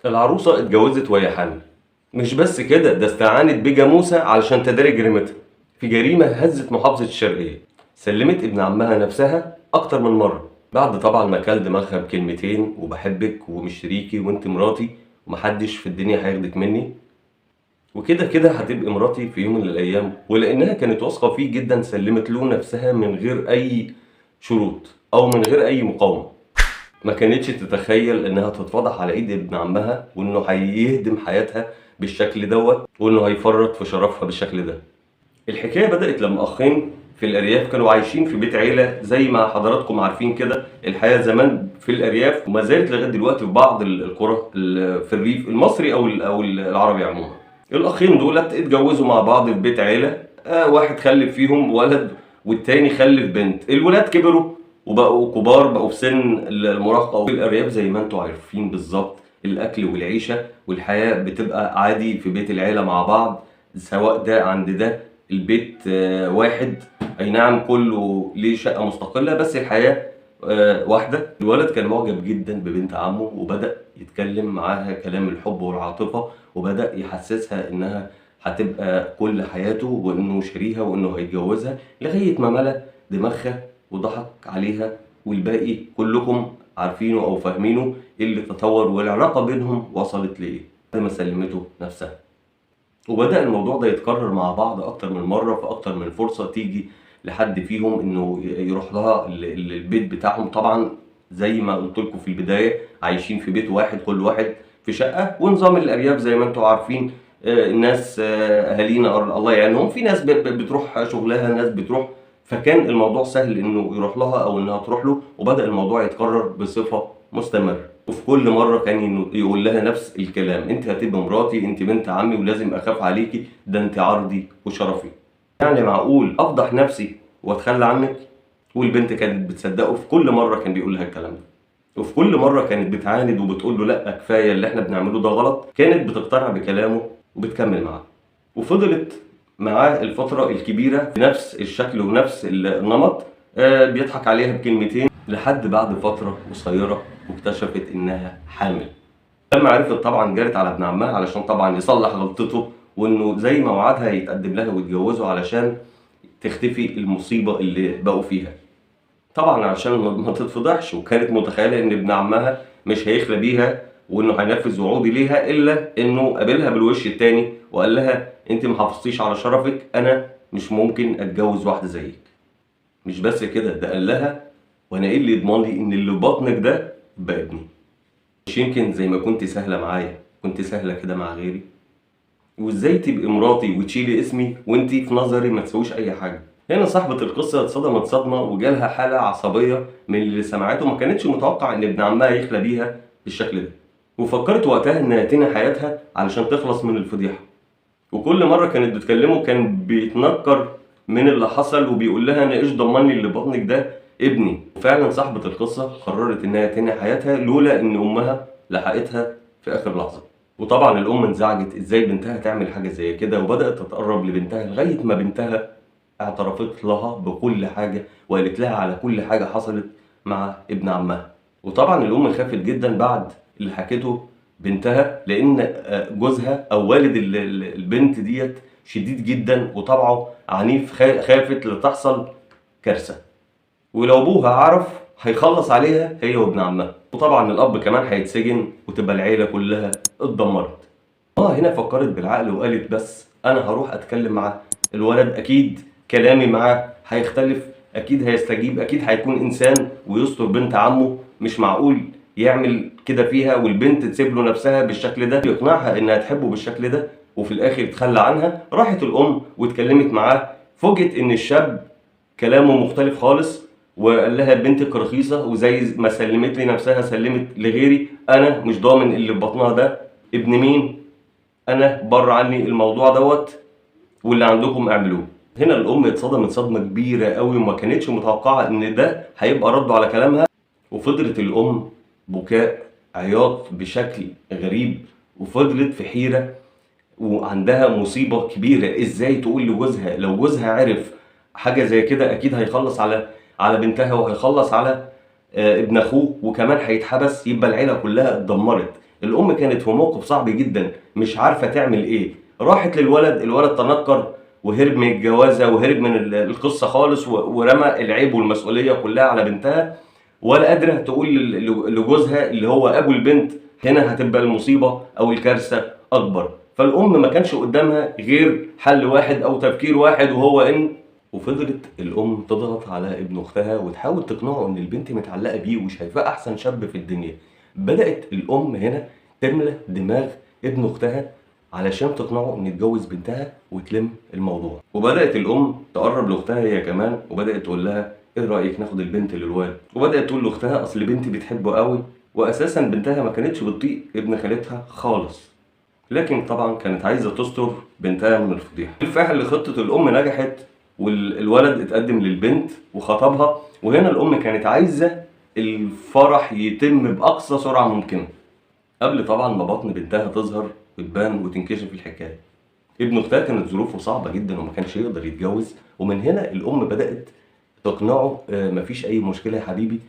العروسة اتجوزت وهي حامل. مش بس كده، ده استعانت بجاموسة علشان تداري جريمتها في جريمة هزت محافظة الشرقية. سلمت ابن عمها نفسها أكتر من مرة بعد طبعا ما كل دماغها بكلمتين وبحبك ومش شريكي وانت مراتي ومحدش في الدنيا هياخدك مني، وكده كده هتبقى مراتي في يوم من الأيام. ولأنها كانت واثقة فيه جدا سلمت له نفسها من غير أي شروط أو من غير أي مقاومة. ما كانتش تتخيل انها تتفضح على ايد ابن عمها وانه هيهدم حياتها بالشكل دوت وانه هيفرط في شرفها بالشكل ده. الحكايه بدات لما اخين في الارياف كانوا عايشين في بيت عيله، زي ما حضراتكم عارفين كده الحياه زمان في الارياف وما زالت لغايه دلوقتي في بعض القرى في الريف المصري او العربي عموما. الاخين دولت اتجوزوا مع بعض في بيت عيله، واحد خلف فيهم ولد والتاني خلف بنت. الولاد كبروا وبقوا كبار، بقوا في سن المراهقه. في الارياف زي ما انتم عارفين بالظبط الاكل والعيشه والحياه بتبقى عادي في بيت العيله مع بعض، سواء ده عند ده. البيت واحد، اي نعم كله ليه شقه مستقله بس الحياه واحده. الولد كان معجب جدا ببنت عمه وبدا يتكلم معاها كلام الحب والعاطفه، وبدا يحسسها انها هتبقى كل حياته وانه شاريها وانه هيتجوزها، لغايه ما ملا دماغها وضحك عليها. والباقي كلكم عارفينه او فاهمينه اللي تطور والعلاقه بينهم وصلت لايه بعد ما سلمته نفسها. وبدأ الموضوع ده يتكرر مع بعض أكتر من مرة، في أكتر من فرصة تيجي لحد فيهم إنه يروح لها البيت بتاعهم. طبعا زي ما قلت لكم في البداية عايشين في بيت واحد، كل واحد في شقة، ونظام الأرياف زي ما أنتم عارفين. الناس أهالينا الله يعينهم، في ناس بتروح شغلها، ناس بتروح. فكان الموضوع سهل إنه يروح لها أو إنها تروح له، وبدأ الموضوع يتكرر بصفة مستمرة. وفي كل مرة كان يقول لها نفس الكلام: انت هتبقى مراتي، انت بنت عمي ولازم اخاف عليكي، ده انت عرضي وشرفي. يعني معقول افضح نفسي واتخلى عنك؟ والبنت كانت بتصدقه في كل مرة كان بيقول لها الكلام ده. وفي كل مرة كانت بتعاند وبتقول له لا كفاية اللي احنا بنعمله ده غلط. كانت بتقتنع بكلامه وبتكمل معاه، وفضلت معاه الفترة الكبيرة بنفس الشكل ونفس النمط. بيضحك عليها بكلمتين لحد بعد فترة قصيرة واكتشفت إنها حامل. لما عرفت طبعا جرت على ابن عمها علشان طبعا يصلح غلطته، وإنه زي ما وعدها يتقدم لها ويتجوزوا علشان تختفي المصيبة اللي بقوا فيها. طبعا علشان ما تتفضحش، وكانت متخيلة إن ابن عمها مش هيخلى بيها وإنه هينفذ وعودي ليها، إلا إنه قابلها بالوش التاني وقال لها: أنت محافظتيش على شرفك، أنا مش ممكن أتجوز واحدة زيك. مش بس كده، ده قال لها: وانا ايه اللي يضمن لي ان اللي بطنك ده يبقى ابني؟ مش يمكن زي ما كنت سهله معايا كنت سهله كده مع غيري؟ وازاي تبقي مراتي وتشيلي اسمي وانتي في نظري ما تسويش اي حاجه؟ هنا صاحبه القصه اتصدمت صدمه وجالها حاله عصبيه من اللي سمعته. ما كانتش متوقع ان ابن عمها يخلى بيها بالشكل ده، وفكرت وقتها انها تنهي حياتها علشان تخلص من الفضيحه. وكل مرة كانت بتكلمه كان بيتنكر من اللي حصل وبيقول لها: انا ايش ضمني اللي بطنك ده ابني؟ وفعلا صاحبة القصة قررت انها تنهي حياتها لولا ان امها لحقتها في اخر لحظة. وطبعا الام انزعجت ازاي بنتها تعمل حاجة زي كده، وبدأت تتقرب لبنتها لغاية ما بنتها اعترفت لها بكل حاجة وقالت لها على كل حاجة حصلت مع ابن عمها. وطبعا الام خافت جدا بعد اللي حكته بنتها، لان جوزها او والد البنت ديت شديد جدا وطبعه عنيف. خافت لتحصل كارثه، ولو ابوها عرف هيخلص عليها هي وابن عمها، وطبعا الاب كمان هيتسجن وتبقى العيله كلها اتدمرت. هنا فكرت بالعقل وقالت: بس انا هروح اتكلم مع الولد، اكيد كلامي معاه هيختلف، اكيد هيستجيب، اكيد هيكون انسان ويستر بنت عمه. مش معقول يعمل كده فيها والبنت تسيب له نفسها بالشكل ده، يقنعها انها تحبه بالشكل ده وفي الاخر يتخلى عنها. راحت الام واتكلمت معاه، فوجئت ان الشاب كلامه مختلف خالص، وقال لها: بنتك رخيصه وزي ما سلمت لي نفسها سلمت لغيري، انا مش ضامن اللي في بطنها ده ابن مين، انا بره عني الموضوع دوت واللي عندكم اعملوه. هنا الام اتصدمت صدمه كبيره قوي وما كانتش متوقعه ان ده هيبقى رده على كلامها. وفضلت الام بكاء عياط بشكل غريب، وفضلت في حيره وعندها مصيبه كبيره. ازاي تقول لجوزها؟ لو جوزها عرف حاجه زي كده اكيد هيخلص على بنتها وهيخلص على ابن اخوه وكمان هيتحبس، يبقى العيله كلها اتدمرت. الام كانت في موقف صعب جدا، مش عارفه تعمل ايه. راحت للولد، الولد تنكر وهرب من الجوازه وهرب من القصه خالص، ورمى العيب والمسؤوليه كلها على بنتها، ولا قادره تقول لجوزها اللي هو ابو البنت. هنا هتبقى المصيبه او الكارثه اكبر. فالام ما كانش قدامها غير حل واحد او تفكير واحد، وهو ان وفضلت الام تضغط على ابن اختها وتحاول تقنعه ان البنت متعلقه بيه وشايفاه احسن شاب في الدنيا. بدات الام هنا تملى دماغ ابن اختها علشان تقنعه ان يتجوز بنتها وتلم الموضوع. وبدات الام تقرب لاختها هي كمان، وبدات تقول لها ايه رايك ناخد البنت للواد. وبدات تقول لاختها اصل بنتي بتحبه قوي، واساسا بنتها ما كانتش بتطيق ابن خالتها خالص، لكن طبعا كانت عايزه تستر بنتها من الفضيحه. بالفعل خطه الام نجحت، والولد اتقدم للبنت وخطبها. وهنا الام كانت عايزه الفرح يتم باقصى سرعه ممكنه، قبل طبعا ما بطن بنتها تظهر وتبان وتنكشف الحكايه. ابن اختها كانت ظروفه صعبه جدا وما كانش يقدر يتجوز، ومن هنا الام بدات تقنعه مفيش اي مشكله يا حبيبي،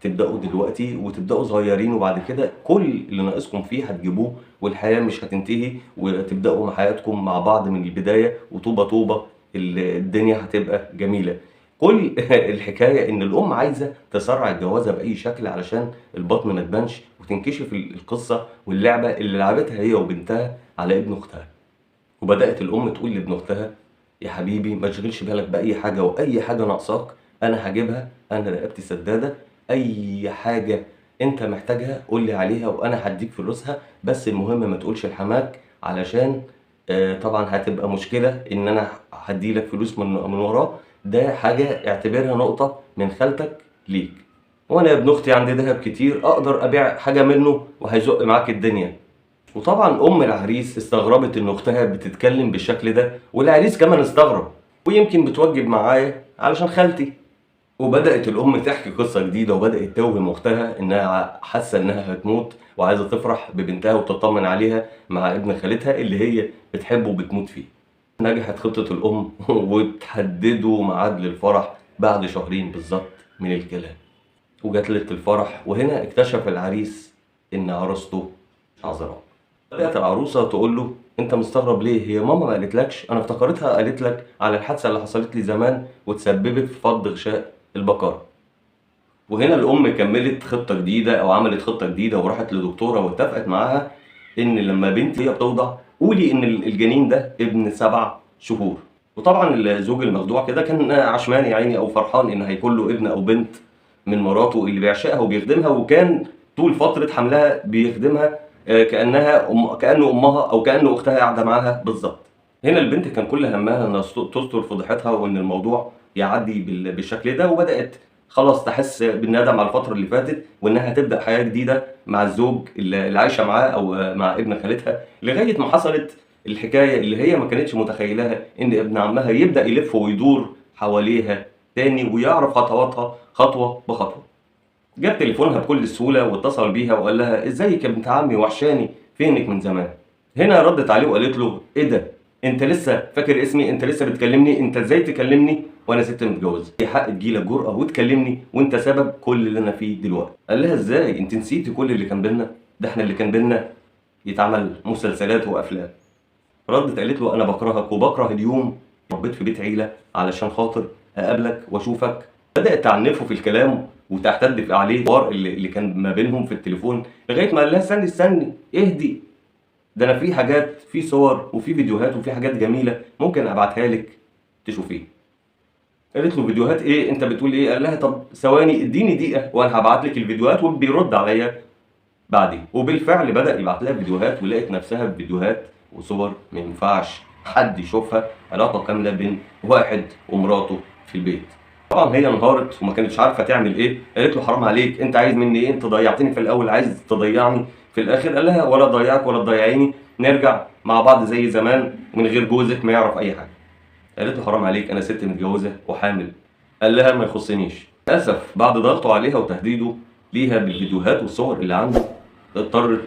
تبداوا دلوقتي وتبداوا صغيرين، وبعد كده كل اللي ناقصكم فيه هتجيبوه، والحياه مش هتنتهي، وتبداوا مع حياتكم مع بعض من البدايه، وطوبه طوبه الدنيا هتبقى جميله. كل الحكايه ان الام عايزه تسرع الجوازه باي شكل علشان البطن ما تبانش وتنكشف القصه واللعبه اللي لعبتها هي وبنتها على ابن اختها. وبدات الام تقول لابن اختها يا حبيبي ما تشغلش بالك باي حاجه، واي حاجه ناقصاك انا هجيبها، انا رقبتي سداده، اي حاجه انت محتاجها قول لي عليها وانا هديك فلوسها، بس المهم ما تقولش لحماك علشان طبعا هتبقى مشكله ان انا هديلك فلوس من وراه. ده حاجه اعتبرها نقطه من خالتك ليك، وانا يا ابن اختي عندي دهب كتير اقدر ابيع حاجه منه وهيزق معاك الدنيا. وطبعا ام العريس استغربت ان اختها بتتكلم بالشكل ده، والعريس كمان استغرب، ويمكن بتوجب معايا علشان خالتي. وبدأت الأم تحكي قصة جديدة، وبدأت توهم أختها إنها حاسة إنها هتموت وعايزة تفرح ببنتها وتطمن عليها مع ابن خالتها اللي هي بتحبه وبتموت فيه. نجحت خطة الأم وتحددوا ميعاد للفرح بعد شهرين بالظبط من الكلام. وجات ليلة الفرح، وهنا اكتشف العريس إن عروسته عذراء. بدأت العروسة تقول له أنت مستغرب ليه؟ هي ماما ما قالتلكش؟ أنا افتكرتها قالت لك على الحادثة اللي حصلت لي زمان وتسببت في فض غشاء البقرة. وهنا الأم كملت خطة جديدة أو عملت خطة جديدة وراحت لدكتورة واتفقت معاها إن لما بنتي هي بتوضع قولي إن الجنين ده ابن 7 شهور. وطبعا الزوج المخدوع كده كان عشمان يا عيني أو فرحان إن هيكون له ابن أو بنت من مراته اللي بيعشقها وبيخدمها، وكان طول فترة حملها بيخدمها كأنه أمها أو كأنه أختها قاعدة معاها بالظبط. هنا البنت كان كل همها إنها تستر فضيحتها وإن الموضوع يعدي بالشكل ده، وبدأت خلاص تحس بالندم على الفترة اللي فاتت، وإنها تبدأ حياة جديدة مع الزوج اللي عايشة معاه أو مع ابن خالتها، لغاية ما حصلت الحكاية اللي هي ما كانتش متخيلها، إن ابن عمها يبدأ يلف ويدور حواليها تاني ويعرف خطواتها خطوة بخطوة. جاب تليفونها بكل سهولة واتصل بيها وقال لها ازيك يا بنت عمي وحشاني فينك من زمان. هنا ردت عليه وقالت له ايه ده انت لسه فاكر اسمي؟ انت لسه بتكلمني؟ انت ازاي تكلمني وانا ست متجوزه؟ ايه حق تجيلك جرأة وتكلمني وانت سبب كل اللي انا فيه دلوقتي؟ قال لها ازاي انت نسيتي كل اللي كان بينا؟ ده احنا اللي كان بينا يتعمل مسلسلات وافلام. ردت قالت له انا بكرهك وبكره اليوم ربيت في بيت عيله علشان خاطر اقابلك واشوفك. بدات تعنفه في الكلام وتحتد عليه الحوار اللي كان ما بينهم في التليفون، لغايه ما قال لها استني استني اهدي، ده انا في حاجات، في صور وفي فيديوهات وفي حاجات جميله ممكن ابعتها لك تشوفيها. قالت له فيديوهات ايه؟ انت بتقول ايه؟ قال لها طب ثواني اديني دقيقه وانا هبعت لك الفيديوهات، وبيرد عليا بعدين. وبالفعل بدأ يبعت لها فيديوهات، ولقيت نفسها بفيديوهات وصور ما ينفعش حد يشوفها، علاقة كاملة بين واحد ومراته في البيت. طبعا هي انهارت وما كانتش عارفة تعمل ايه. قالت له حرام عليك، انت عايز مني ايه؟ انت ضيعتني في الاول، عايز تضيعني في الاخر؟ قال لها ولا ضيعك ولا تضيعيني، نرجع مع بعض زي زمان من غير جوزك ما يعرف اي حاجة. قالت له حرام عليك انا ست متجوزة وحامل. قال لها ما يخصنيش. للأسف بعد ضغطه عليها وتهديده ليها بالفيديوهات والصور اللي عنده، اضطرت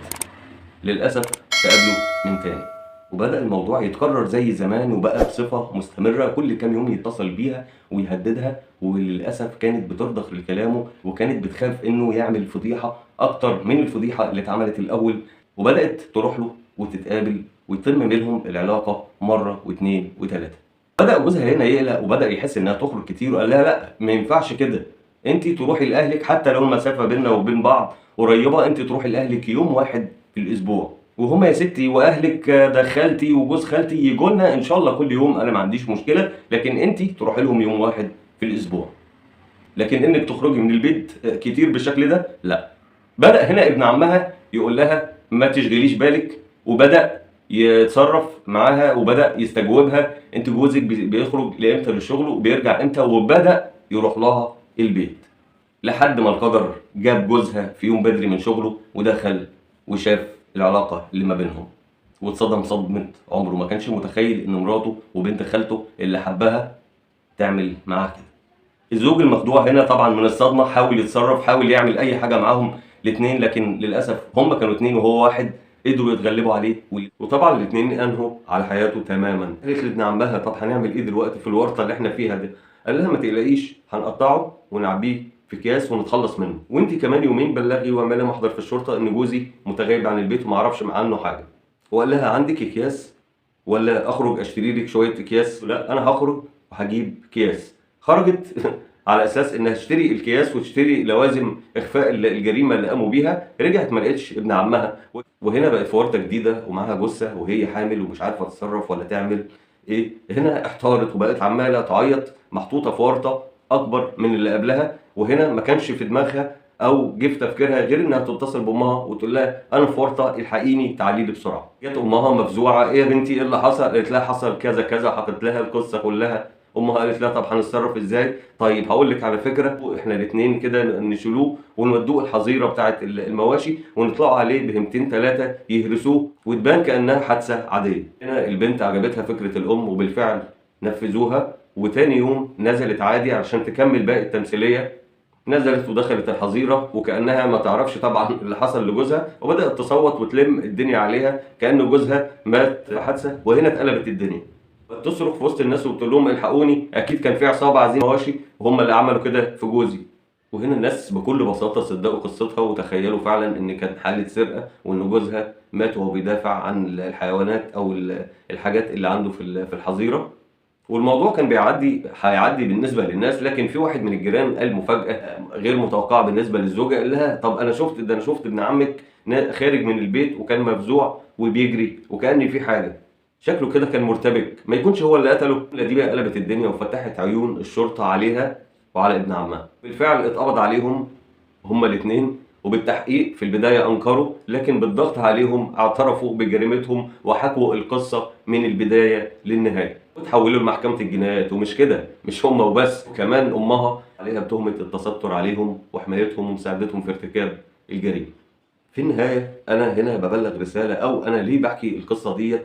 للأسف تقابله من تاني، وبدأ الموضوع يتكرر زي زمان، وبقى بصفة مستمرة كل كام يوم يتصل بيها ويهددها، وللأسف كانت بترضخ لكلامه وكانت بتخاف إنه يعمل فضيحة اكتر من الفضيحه اللي اتعملت الاول، وبدات تروح له وتتقابل ويتم بينهم العلاقه مره واثنين وثلاثه. بدأ جوزها هنا يقلق وبدأ يحس إنها تخرج كتير، وقال لها لأ ما ينفعش كده، أنتِ تروحي لأهلِك حتى لو المسافة بيننا وبين بعض قريبة، أنتِ تروحي لأهلِك يوم واحد في الأسبوع، وهُم يا ستي وأهلِك ده خالتي وجوز خالتي ييجوا لنا إن شاء الله كل يوم، أنا ما عنديش مشكلة، لكن أنتِ تروحي لهم يوم واحد في الأسبوع، لكن إنِّك تخرجي من البيت كتير بالشكل ده لأ. بدأ هنا ابن عمها يقول لها ما تشغليش بالِك، وبدأ يتصرّف معاها وبدأ يستجوبها، أنتِ جوزِك بيخرج لإمتى للشغل وبيرجع إمتى، وبدأ يروح لها البيت، لحد ما القدر جاب جوزها في يوم بدري من شغله ودخل وشاف العلاقة اللي ما بينهم، واتصدم صدمة عمره، ما كانش متخيل إن مراته وبنت خالته اللي حبها تعمل معاه كده. الزوج المخدوع هنا طبعًا من الصدمة حاول يتصرّف، حاول يعمل أي حاجة معاهم الاتنين، لكن للأسف هُم كانوا 2 وهو واحد، قدروا يتغلبوا عليه وطبعًا الاتنين أنهوا على حياته تمامًا. قالت لابن عمها طب هنعمل إيه دلوقتي في الورطة اللي إحنا فيها دي؟ قال لها ما تقلقيش هنقطّعه ونعبيه في أكياس ونتخلّص منه، وأنتِ كمان يومين بلّغي واعملي محضر في الشرطة إن جوزي متغيب عن البيت وما أعرفش عنه حاجة. وقال لها عندِك أكياس والّا أخرج أشتري لِك شوية أكياس؟ لأ أنا هاخرج وهاجيب أكياس. خرجت على أساس إنها تشتري الأكياس وتشتري لوازم إخفاء الجريمة اللي قاموا بيها، رجعت ما لقتش ابن عمها، وهنا بقت في ورطة جديدة ومعاها جثة وهي حامل ومش عارفة تتصرف ولا تعمل إيه، هنا احتارت وبقت عمالة تعيط محطوطة في ورطة أكبر من اللي قبلها، وهنا ما كانش في دماغها أو جه في تفكيرها غير إنها تتصل بأمها وتقول لها أنا في ورطة الحقيني تعالي لي بسرعة. جت أمها مفزوعة إيه يا بنتي إيه اللي حصل؟ قالت لها حصل كذا كذا، حكت لها القصة كلها. أمها قالت لها طب هنتصرف إزاي؟ طيب هاقول لِك على فكرة إحنا الاتنين كده نشيلوه ونودوه الحظيرة بتاعة المواشي ونطلقوا عليه بهيمتين 3 يهرسوه وتبان كأنها حادثة عادية. هنا البنت عجبتها فكرة الأم وبالفعل نفذوها، وتاني يوم نزلت عادي علشان تكمل باقي التمثيلية، نزلت ودخلت الحظيرة وكأنها ما تعرفش طبعًا اللي حصل لجوزها، وبدأت تصوت وتلم الدنيا عليها كأن جوزها مات في حادثة، وهنا اتقلبت الدنيا. تصرخ في وسط الناس وتقول لهم الحقوني اكيد كان في عصابه عايزين مواشي وهم اللي عملوا كده في جوزي. وهنا الناس بكل بساطه صدقوا قصتها وتخيلوا فعلا ان كانت حاله سرقه وان جوزها مات وهو بيدافع عن الحيوانات او الحاجات اللي عنده في الحظيره. والموضوع كان هيعدي بالنسبه للناس، لكن في واحد من الجيران قال مفاجاه غير متوقعه بالنسبه للزوجه، قال لها طب انا شفت ابن عمك خارج من البيت وكان مفزوع وبيجري وكأن في حاجه، شكله كده كان مرتبك، ما يكونش هو اللي قتله. دي بقى قلبت الدنيا وفتحت عيون الشرطة عليها وعلى ابن عمها. بالفعل اتقبض عليهم هما الاتنين، وبالتحقيق في البداية أنكروا، لكن بالضغط عليهم اعترفوا بجريمتهم وحكوا القصة من البداية للنهاية وتحولوا لمحكمة الجنايات. ومش كده، مش هما وبس، كمان أمها عليها بتهمة التستر عليهم وحمايتهم ومساعدتهم في ارتكاب الجريمة. في النهاية أنا هنا ببلغ رسالة، أو أنا ليه بحكي القصة ديت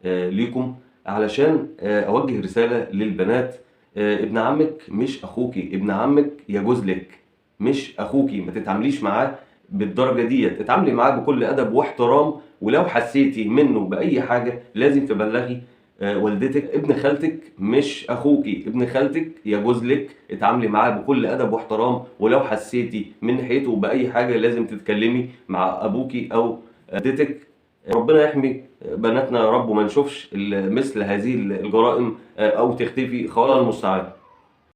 ليكم، علشان أوجه رسالة للبنات. ابن عمك مش أخوكي، ابن عمك يجوز لك مش أخوكي، ما تتعامليش معاه بالدرجة ديت، اتعاملي معاه بكل أدب واحترام، ولو حسيتي منه بأي حاجة لازم تبلغي والدتك. ابن خالتك مش أخوكي، ابن خالتك يجوز لك، اتعاملي معاه بكل أدب واحترام، ولو حسيتي من ناحيته بأي حاجة لازم تتكلمي مع أبوكي أو والدتك. ربنا يحمي بناتنا يا رب وما نشوفش مثل هذه الجرائم أو تختفي، خالص المستعان.